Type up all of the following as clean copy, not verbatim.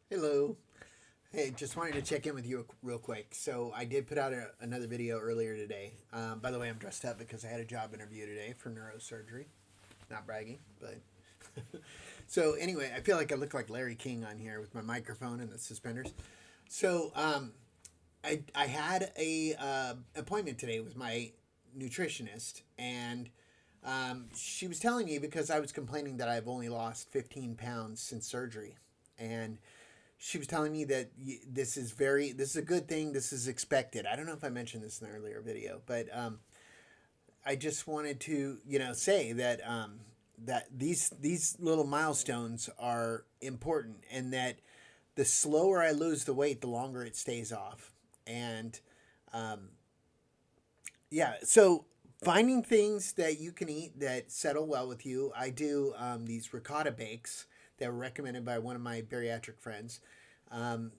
Hello. Hey, just wanted to check in with you real quick. So I did put out another video earlier today. By the way, I'm dressed up because I had a job interview today for neurosurgery. Not bragging, but so anyway, I feel like I look like Larry King on here with my microphone and the suspenders. So I had a appointment today with my nutritionist, and she was telling me because I was complaining that I've only lost 15 pounds since surgery, and she was telling me that this is a good thing. This is expected. I don't know if I mentioned this in the earlier video, but I just wanted to say that that these little milestones are important, and that the slower I lose the weight, the longer it stays off. And um, yeah, so finding things that you can eat that settle well with you. I do these ricotta bakes that were recommended by one of my bariatric friends. Um,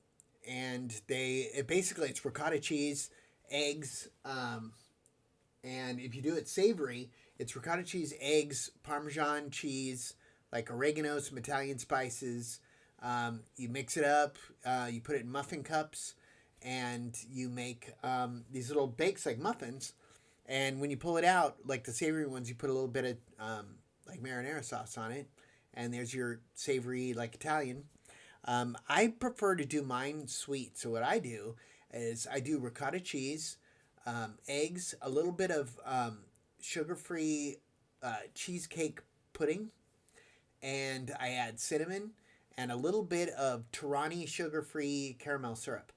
and basically it's ricotta cheese, eggs, and if you do it savory, it's ricotta cheese, eggs, Parmesan cheese, like oregano, some Italian spices. You mix it up. You put it in muffin cups, and you make these little bakes like muffins. And when you pull it out, like the savory ones, you put a little bit of like marinara sauce on it, and there's your savory like Italian. I prefer to do mine sweet. So what I do is I do ricotta cheese, eggs, a little bit of sugar-free cheesecake pudding, and I add cinnamon and a little bit of Torani sugar-free caramel syrup.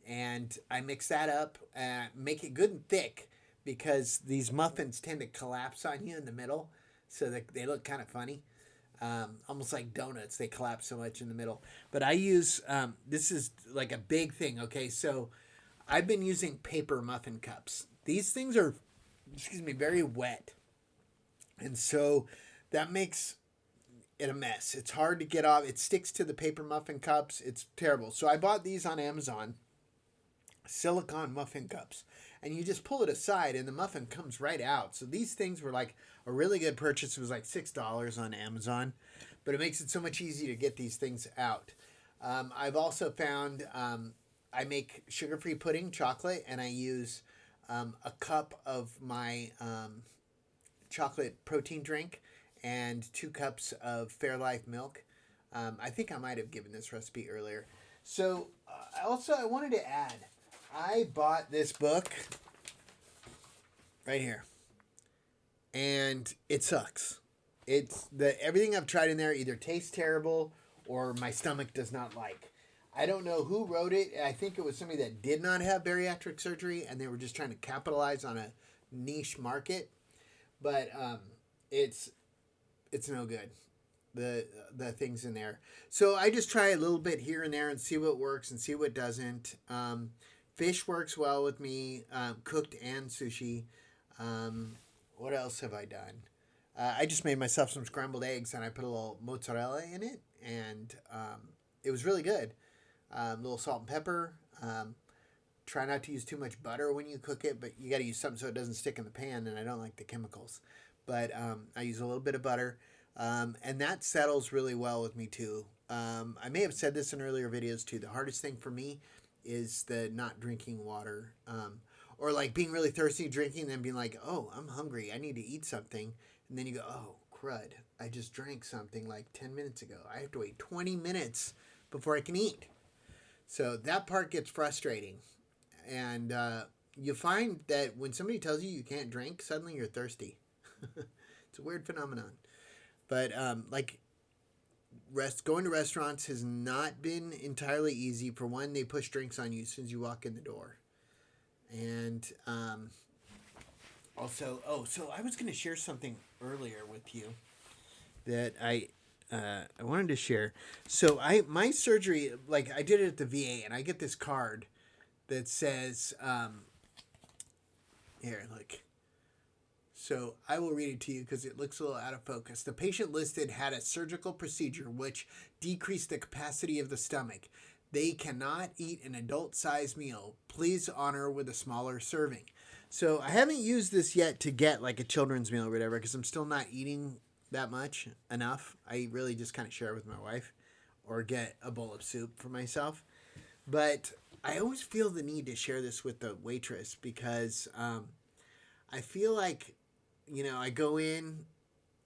And I mix that up and make it good and thick because these muffins tend to collapse on you in the middle, so that they look kind of funny. Almost like donuts, they collapse so much in the middle. But I use this is like a big thing. Okay, so I've been using paper muffin cups. These things are, excuse me, very wet, and so that makes it a mess. It's hard to get off. It sticks to the paper muffin cups. It's terrible. So I bought these on Amazon, silicone muffin cups, and you just pull it aside and the muffin comes right out. So these things were like a really good purchase. It was like $6 on Amazon, but it makes it so much easier to get these things out. I've also found I make sugar-free pudding chocolate, and I use a cup of my chocolate protein drink and 2 cups of Fairlife milk. I think I might have given this recipe earlier. So also I wanted to add, I bought this book right here, and it sucks. It's the everything I've tried in there either tastes terrible or my stomach does not like. I don't know who wrote it. I think it was somebody that did not have bariatric surgery, and they were just trying to capitalize on a niche market. But it's it's no good. The things in there. So I just try a little bit here and there and see what works and see what doesn't. Fish works well with me, cooked and sushi. What else have I done? I just made myself some scrambled eggs, and I put a little mozzarella in it, and it was really good. A little salt and pepper. Try not to use too much butter when you cook it, but you got to use something so it doesn't stick in the pan, and I don't like the chemicals. But I use a little bit of butter, and that settles really well with me too. I may have said this in earlier videos too. The hardest thing for me is the not drinking water, or like being really thirsty, drinking, and then being like, oh, I'm hungry, I need to eat something, and then you go, oh crud, I just drank something like 10 minutes ago. I have to wait 20 minutes before I can eat. So that part gets frustrating, and you find that when somebody tells you you can't drink, suddenly you're thirsty. It's a weird phenomenon. But like going to restaurants has not been entirely easy. For one, they push drinks on you as soon as you walk in the door. And also, oh, so I was going to share something earlier with you that I wanted to share. So my surgery, like I did it at the VA, and I get this card that says, here, look. So I will read it to you because it looks a little out of focus. The patient listed had a surgical procedure which decreased the capacity of the stomach. They cannot eat an adult-sized meal. Please honor with a smaller serving. So I haven't used this yet to get like a children's meal or whatever because I'm still not eating that much enough. I really just kind of share it with my wife or get a bowl of soup for myself. But I always feel the need to share this with the waitress because I feel like, I go in,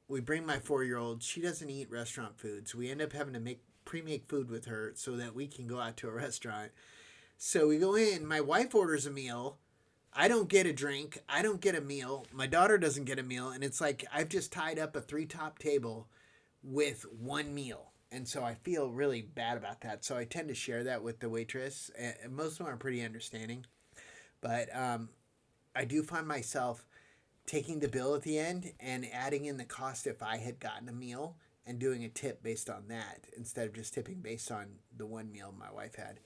we bring my 4-year-old. She doesn't eat restaurant food, so we end up having to pre-make food with her so that we can go out to a restaurant. So we go in. My wife orders a meal. I don't get a drink. I don't get a meal. My daughter doesn't get a meal, and it's like I've just tied up a 3-top table with one meal. And so I feel really bad about that. So I tend to share that with the waitress. And most of them are pretty understanding. But I do find myself taking the bill at the end and adding in the cost if I had gotten a meal and doing a tip based on that instead of just tipping based on the one meal my wife had.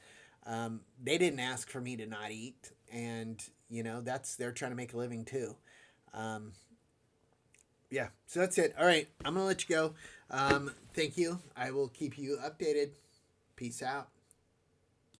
They didn't ask for me to not eat, and they're trying to make a living too. Yeah, so that's it. All right, I'm gonna let you go. Thank you. I will keep you updated. Peace out.